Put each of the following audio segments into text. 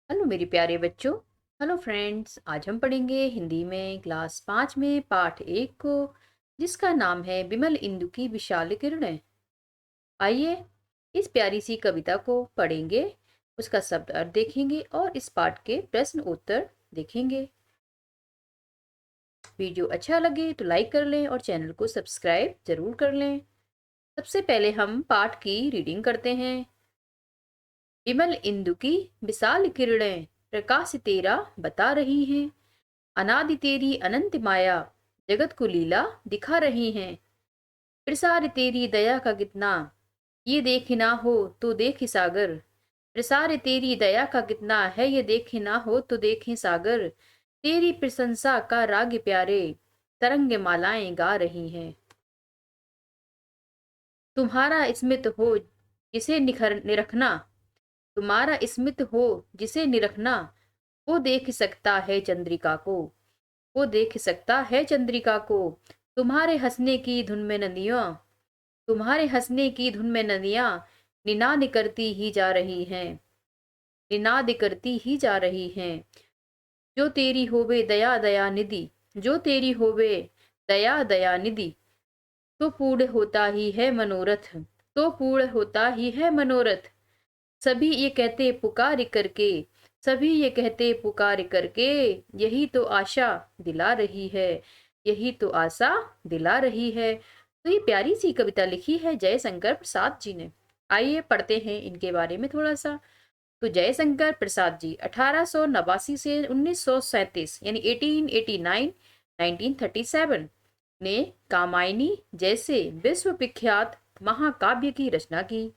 Hello मेरे प्यारे बच्चों। हेलो फ्रेंड्स, आज हम पढ़ेंगे हिंदी में क्लास 5 में पाठ 1 को, जिसका नाम है विमल इंदु की विशाल किरणें। आइए इस प्यारी सी कविता को पढ़ेंगे, उसका शब्द अर्थ देखेंगे और इस पाठ के प्रश्न उत्तर देखेंगे। वीडियो अच्छा लगे तो लाइक कर लें और चैनल को सब्सक्राइब जरूर कर लें। सबसे पहले हम पाठ की रीडिंग करते हैं। विमल इंदु की विशाल किरणें प्रकाश तेरा बता रही हैं। अनादि तेरी अनंत माया जगत को लीला दिखा रही हैं। प्रसार तेरी दया का कितना ये देखे ना हो तो देखे सागर। प्रसार तेरी दया का कितना है ये देखे ना हो तो देखे सागर। तेरी प्रशंसा का राग प्यारे तरंग मालाएं गा रही हैं। तुम्हारा स्मित हो जिसे निरखना, तुम्हारा स्मित हो जिसे निरखना, वो देख सकता है चंद्रिका को, वो देख सकता है चंद्रिका को। तुम्हारे हंसने की धुन में नदियां, तुम्हारे हंसने की धुन में नदियां निनाद करती ही जा रही हैं, निनाद करती ही जा रही हैं। जो तेरी होवे दया दया निधि, जो तेरी होवे दया दया निधि, तो पूर्ण होता ही है मनोरथ, तो पूर्ण होता ही है मनोरथ। सभी ये कहते पुकार करके, सभी ये कहते पुकार करके, यही तो आशा दिला रही है, यही तो आशा दिला रही है। तो ये प्यारी सी कविता लिखी है जयशंकर प्रसाद जी ने। आइए पढ़ते हैं इनके बारे में थोड़ा सा। तो जयशंकर प्रसाद जी 1889 से 1937 यानी 1889 1937 ने कामायनी जैसे विश्व विख्यात महाकाव्य की रचना की।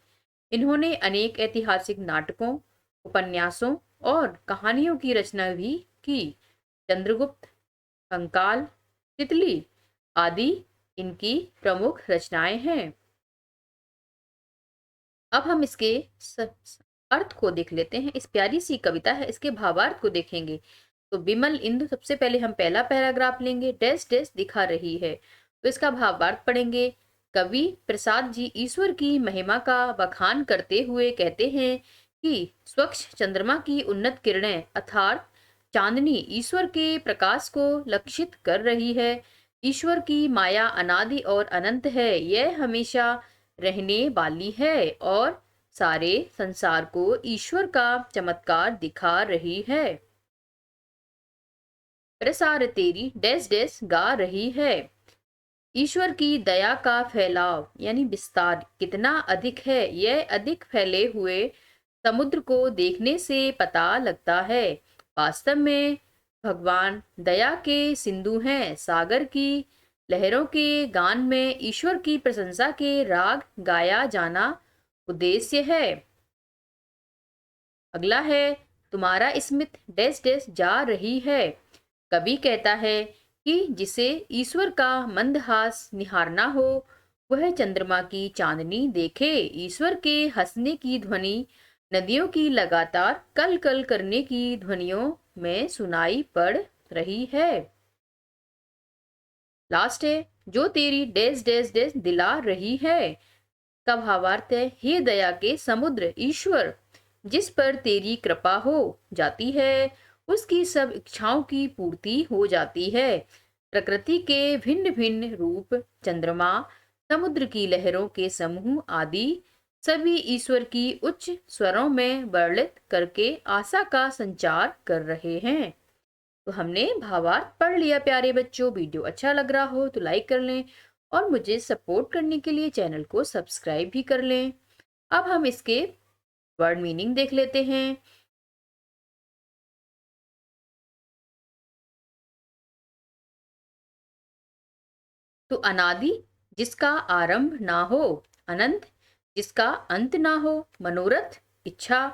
इन्होंने अनेक ऐतिहासिक नाटकों, उपन्यासों और कहानियों की रचना भी की। चंद्रगुप्त, कंकाल, तितली आदि इनकी प्रमुख रचनाएं हैं। अब हम इसके अर्थ को देख लेते हैं। इस प्यारी सी कविता है, इसके भावार्थ को देखेंगे। तो विमल इंदु, सबसे पहले हम पहला पैराग्राफ लेंगे। डैश डैश दिखा रही है, तो इसका भावार्थ पढ़ेंगे। कवि प्रसाद जी ईश्वर की महिमा का बखान करते हुए कहते हैं कि स्वच्छ चंद्रमा की उन्नत किरणें अर्थात चांदनी ईश्वर के प्रकाश को लक्षित कर रही है। ईश्वर की माया अनादि और अनंत है, यह हमेशा रहने वाली है और सारे संसार को ईश्वर का चमत्कार दिखा रही है। प्रसार तेरी डैश डैश गा रही है। ईश्वर की दया का फैलाव यानी विस्तार कितना अधिक है, यह अधिक फैले हुए समुद्र को देखने से पता लगता है। वास्तव में भगवान दया के सिंधु हैं। सागर की लहरों के गान में ईश्वर की प्रशंसा के राग गाया जाना उद्देश्य है। अगला है तुम्हारा स्मित डैश डैश जा रही है। कवि कहता है कि जिसे ईश्वर का मंदहास निहारना हो, वह चंद्रमा की चांदनी देखे। ईश्वर के हंसने की ध्वनि नदियों की लगातार कल कल करने की ध्वनियों में सुनाई पड़ रही है। लास्ट है जो तेरी डैश डैश डैश दिला रही है। का भावार्थ है हे दया के समुद्र ईश्वर, जिस पर तेरी कृपा हो जाती है उसकी सब इच्छाओं की पूर्ति हो जाती है। प्रकृति के भिन्न भिन्न रूप, चंद्रमा, समुद्र की लहरों के समूह आदि सभी ईश्वर की उच्च स्वरों में वर्णित करके आशा का संचार कर रहे हैं। तो हमने भावार्थ पढ़ लिया प्यारे बच्चों। वीडियो अच्छा लग रहा हो तो लाइक कर लें और मुझे सपोर्ट करने के लिए चैनल को सब्सक्राइब भी कर लें। अब हम इसके वर्ड मीनिंग देख लेते हैं। तो अनादि जिसका आरंभ ना हो, अनंत जिसका अंत ना हो, मनोरथ इच्छा,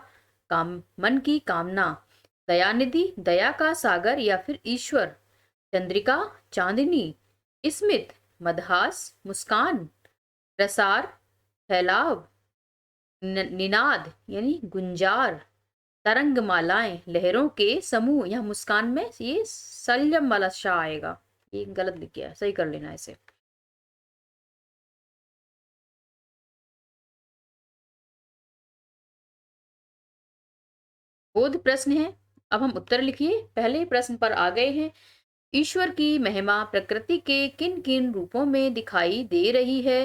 काम मन की कामना, दयानिधि दया का सागर या फिर ईश्वर, चंद्रिका चांदनी, स्मित मदहास मुस्कान, प्रसार फैलाव, निनाद यानी गुंजार, तरंग मालाएं लहरों के समूह। यह मुस्कान में ये सल्यम वाला शाह आएगा, ये गलत लिख गया, सही कर लेना इसे। बोध प्रश्न है। अब हम उत्तर लिखिए। पहले प्रश्न पर आ गए हैं। ईश्वर की महिमा प्रकृति के किन किन रूपों में दिखाई दे रही है?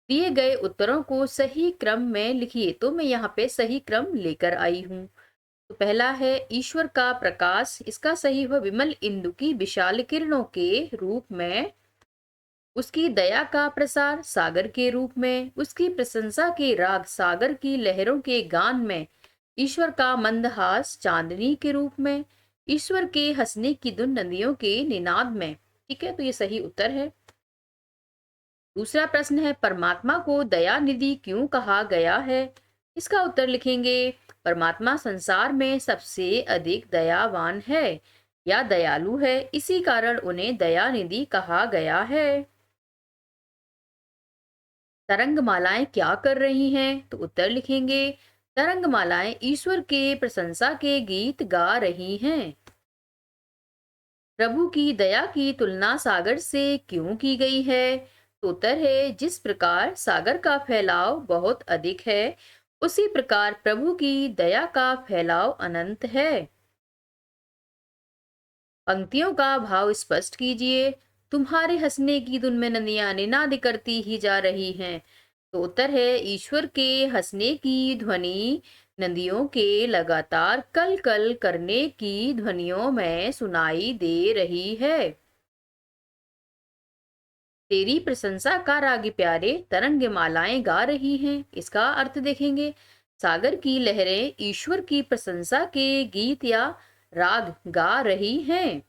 दिए गए उत्तरों को सही क्रम में लिखिए। तो मैं यहाँ पे सही क्रम लेकर आई हूँ। तो पहला है ईश्वर का प्रकाश, इसका सही हो विमल इंदु की विशाल किरणों के रूप में। उसकी दया का प्रसार सागर के रूप में। उसकी प्रशंसा के राग सागर की लहरों के गान में। ईश्वर का मंदहास चांदनी के रूप में। ईश्वर के हंसने की धुन नदियों के निनाद में। ठीक है, तो ये सही उत्तर है। दूसरा प्रश्न है परमात्मा को दया निधि क्यों कहा गया है? इसका उत्तर लिखेंगे। परमात्मा संसार में सबसे अधिक दयावान है या दयालु है, इसी कारण उन्हें दया निधि कहा गया है। तरंगमालाएं क्या कर रही हैं? तो उत्तर लिखेंगे। तरंगमालाएं ईश्वर के प्रशंसा के गीत गा रही हैं। प्रभु की दया की तुलना सागर से क्यों की गई है? तो उत्तर है जिस प्रकार सागर का फैलाव बहुत अधिक है, उसी प्रकार प्रभु की दया का फैलाव अनंत है। पंक्तियों का भाव स्पष्ट कीजिए। तुम्हारे हंसने की धुन में नदियां निनाद करती ही जा रही हैं। तो उत्तर है ईश्वर के हंसने की ध्वनि नदियों के लगातार कल कल करने की ध्वनियों में सुनाई दे रही है। तेरी प्रशंसा का रागी प्यारे तरंग मालाएं गा रही हैं, इसका अर्थ देखेंगे। सागर की लहरें ईश्वर की प्रशंसा के गीत या राग गा रही हैं।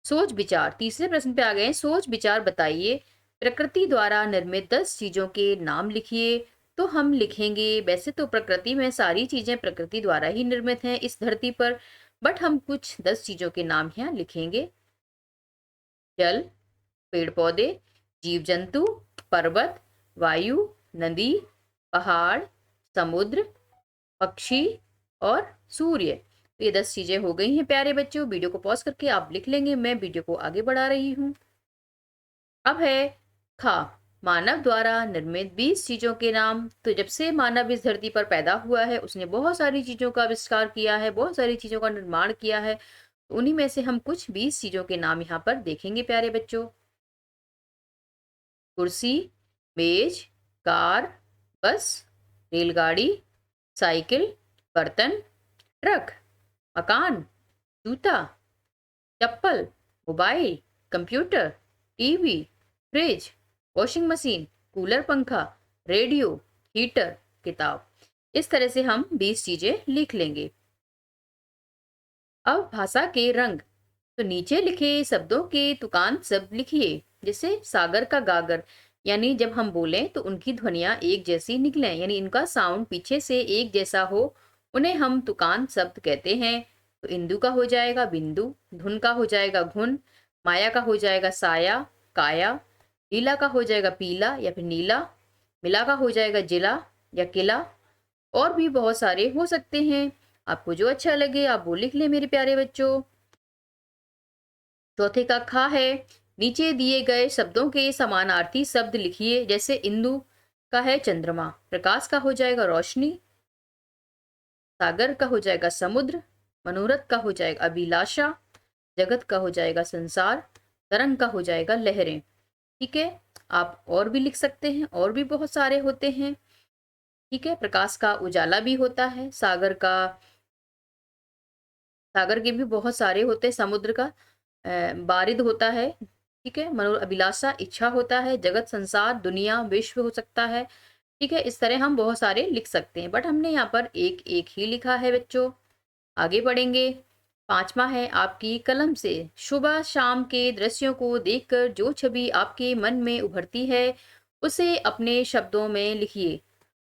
सोच विचार, तीसरे प्रश्न पे आ गए। सोच विचार बताइए। प्रकृति द्वारा निर्मित 10 चीजों के नाम लिखिए। तो हम लिखेंगे, वैसे तो प्रकृति में सारी चीजें प्रकृति द्वारा ही निर्मित हैं इस धरती पर, बट हम कुछ 10 चीजों के नाम यहाँ लिखेंगे। जल, पेड़ पौधे, जीव जंतु, पर्वत, वायु, नदी, पहाड़, समुद्र, पक्षी और सूर्य। तो ये 10 चीजें हो गई हैं प्यारे बच्चों। वीडियो को पॉज करके आप लिख लेंगे, मैं वीडियो को आगे बढ़ा रही हूँ। अब है खा, मानव द्वारा निर्मित 20 चीजों के नाम। तो जब से मानव इस धरती पर पैदा हुआ है, उसने बहुत सारी चीजों का आविष्कार किया है, बहुत सारी चीजों का निर्माण किया है। उन्हीं में से हम कुछ 20 चीजों के नाम यहाँ पर देखेंगे प्यारे बच्चों। कुर्सी, मेज, कार, बस, रेलगाड़ी, साइकिल, बर्तन, ट्रक, मकान, जूता, चप्पल, mobile, computer, TV, fridge, washing machine, cooler, पंखा, रेडियो, हीटर, किताब। इस तरह से हम 20 चीजें लिख लेंगे। अब भाषा के रंग। तो नीचे लिखे शब्दों के तुकांत शब्द लिखिए। जैसे सागर का गागर, यानी जब हम बोलें तो उनकी ध्वनियां एक जैसी निकलें, यानी इनका साउंड पीछे से एक जैसा हो, उन्हें हम तुकांत शब्द कहते हैं। तो इंदु का हो जाएगा बिंदु, धुन का हो जाएगा घुन, माया का हो जाएगा साया, काया, लीला का हो जाएगा पीला या फिर नीला, मिला का हो जाएगा जिला या किला। और भी बहुत सारे हो सकते हैं, आपको जो अच्छा लगे आप वो लिख लें मेरे प्यारे बच्चों। चौथे का खा है। नीचे दिए गए शब्दों के समानार्थी शब्द लिखिए। जैसे इंदु का है चंद्रमा, प्रकाश का हो जाएगा रोशनी, सागर का हो जाएगा समुद्र, मनोरथ का हो जाएगा अभिलाषा, जगत का हो जाएगा संसार, तरंग का हो जाएगा लहरें। ठीक है, आप और भी लिख सकते हैं, और भी बहुत सारे होते हैं। ठीक है, प्रकाश का उजाला भी होता है, सागर के भी बहुत सारे होते हैं, समुद्र का बारिद होता है। ठीक है, मनो अभिलाषा इच्छा होता है, जगत संसार दुनिया विश्व हो सकता है। ठीक है, इस तरह हम बहुत सारे लिख सकते हैं, बट हमने यहाँ पर एक एक ही लिखा है बच्चों। आगे बढ़ेंगे। पांचवा है आपकी कलम से। सुबह शाम के दृश्यों को देखकर जो छवि आपके मन में उभरती है, उसे अपने शब्दों में लिखिए।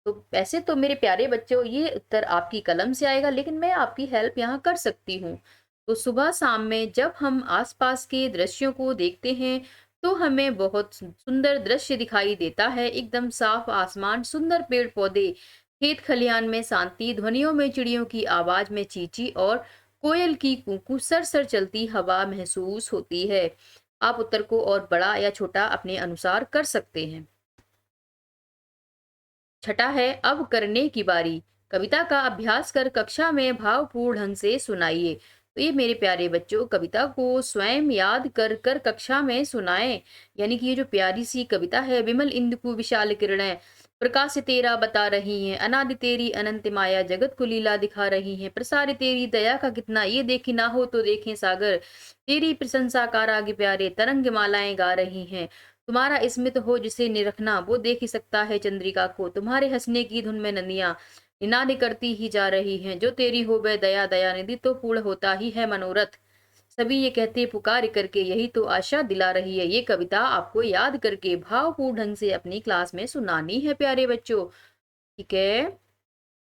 तो वैसे तो मेरे प्यारे बच्चों ये उत्तर आपकी कलम से आएगा, लेकिन मैं आपकी हेल्प यहाँ कर सकती हूँ। तो सुबह शाम में जब हम आसपास के दृश्यों को देखते हैं, तो हमें बहुत सुंदर दृश्य दिखाई देता है। एकदम साफ आसमान, सुंदर पेड़ पौधे, खेत खलिहान में शांति, ध्वनियों में चिड़ियों की आवाज में चींची और कोयल की कूकू, सरसर चलती हवा महसूस होती है। आप उत्तर को और बड़ा या छोटा अपने अनुसार कर सकते हैं। छठा है अब करने की बारी। कविता का अभ्यास कर कक्षा में भावपूर्ण ढंग से सुनाइए। तो ये मेरे प्यारे बच्चों, कविता को स्वयं याद कर कर कक्षा में सुनाएं। यानी कि ये जो प्यारी सी कविता है, विमल इंदु को विशाल किरणें प्रकाश तेरा बता रही हैं, अनादि तेरी अनंत माया जगत को लीला दिखा रही हैं, प्रसार तेरी दया का कितना ये देखी ना हो तो देखें सागर, तेरी प्रशंसा का राग प्यारे तरंग मालाएं गा रही हैं। तुम्हारा स्मित हो जिसे निरखना वो देख ही सकता है चंद्रिका को, तुम्हारे हंसने की धुन में नदियां निनाद करती ही जा रही हैं, जो तेरी हो वह दया दया निधि तो पूर्ण होता ही है मनोरथ। सभी ये कहते पुकार करके यही तो आशा दिला रही है। ये कविता आपको याद करके भावपूर्ण ढंग से अपनी क्लास में सुनानी है प्यारे बच्चों। ठीक है,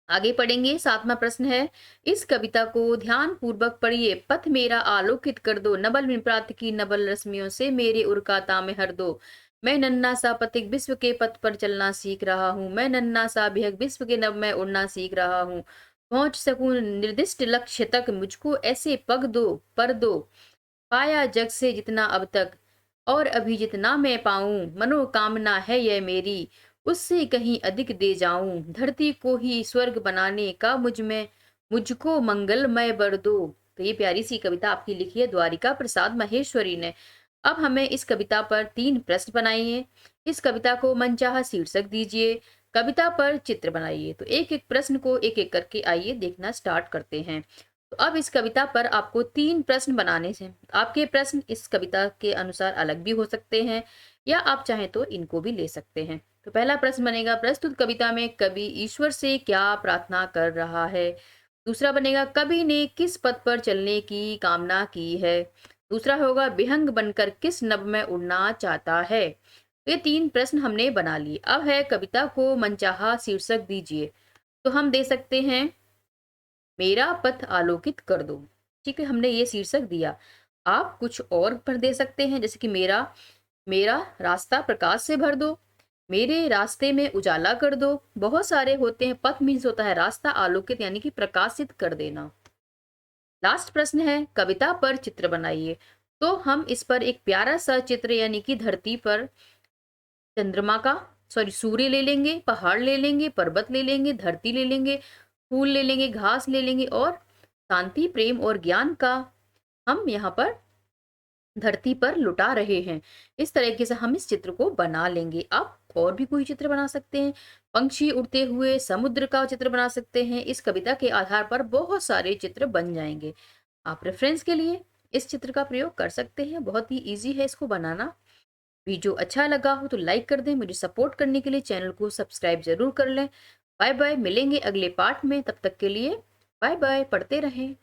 आगे पढ़ेंगे। 7वां प्रश्न है, इस कविता को ध्यान पूर्वक पढ़िए। पथ मेरा आलोकित कर दो, नबल विप्रात की नबल रश्मियों से मेरे उर का तामे हर दो। मैं नन्ना सा पथिक विश्व के पथ पर चलना सीख रहा हूँ, मैं नन्ना सा विहग विश्व के नभ में उड़ना सीख रहा हूँ। पहुंच सकूं निर्दिष्ट लक्ष्य तक, मुझको ऐसे पग दो पर दो, पाया जग से जितना अब तक और अभी जितना मैं पाऊं, मनोकामना है यह मेरी उससे कहीं अधिक दे जाऊं। धरती को ही स्वर्ग बनाने का मुझको मंगलमय बर दो। तो ये प्यारी सी कविता आपकी लिखी है द्वारिका प्रसाद महेश्वरी ने। अब हमें इस कविता पर 3 प्रश्न बनाइए। इस कविता को मनचाहा शीर्षक दीजिए, कविता पर चित्र बनाइए। तो एक एक प्रश्न को एक एक करके आइए देखना स्टार्ट करते हैं। तो अब इस कविता पर आपको 3 प्रश्न बनाने हैं। आपके प्रश्न इस कविता के अनुसार अलग भी हो सकते हैं या आप चाहें तो इनको भी ले सकते हैं। तो पहला प्रश्न बनेगा, प्रस्तुत कविता में कवि ईश्वर से क्या प्रार्थना कर रहा है। दूसरा बनेगा, कवि ने किस पथ पर चलने की कामना की है। दूसरा होगा, विहंग बनकर किस नभ में उड़ना चाहता है। तो ये 3 प्रश्न हमने बना लिए। अब है कविता को मनचाहा शीर्षक दीजिए। तो हम दे सकते हैं मेरा पथ आलोकित कर दो। ठीक है, हमने ये शीर्षक दिया। आप कुछ और पर दे सकते हैं, जैसे कि मेरा मेरा रास्ता प्रकाश से भर दो, मेरे रास्ते में उजाला कर दो। बहुत सारे होते हैं। पथ मीन्स होता है रास्ता, आलोकित यानी कि प्रकाशित कर देना। लास्ट प्रश्न है, कविता पर चित्र बनाइए। तो हम इस पर एक प्यारा सा चित्र यानी कि धरती पर चंद्रमा का सूर्य ले लेंगे, पहाड़ ले लेंगे, पर्वत ले लेंगे, धरती ले लेंगे, फूल ले लेंगे, घास ले लेंगे और शांति प्रेम और ज्ञान का हम यहाँ पर धरती पर लुटा रहे हैं। इस तरीके से हम इस चित्र को बना लेंगे। आप और भी कोई चित्र बना सकते हैं, पंछी उड़ते हुए, समुद्र का चित्र बना सकते हैं। इस कविता के आधार पर बहुत सारे चित्र बन जाएंगे। आप रेफरेंस के लिए इस चित्र का प्रयोग कर सकते हैं। बहुत ही इजी है इसको बनाना। वीडियो अच्छा लगा हो तो लाइक कर दें। मुझे सपोर्ट करने के लिए चैनल को सब्सक्राइब जरूर कर लें। बाय बाय, मिलेंगे अगले पार्ट में। तब तक के लिए बाय बाय, पढ़ते रहें।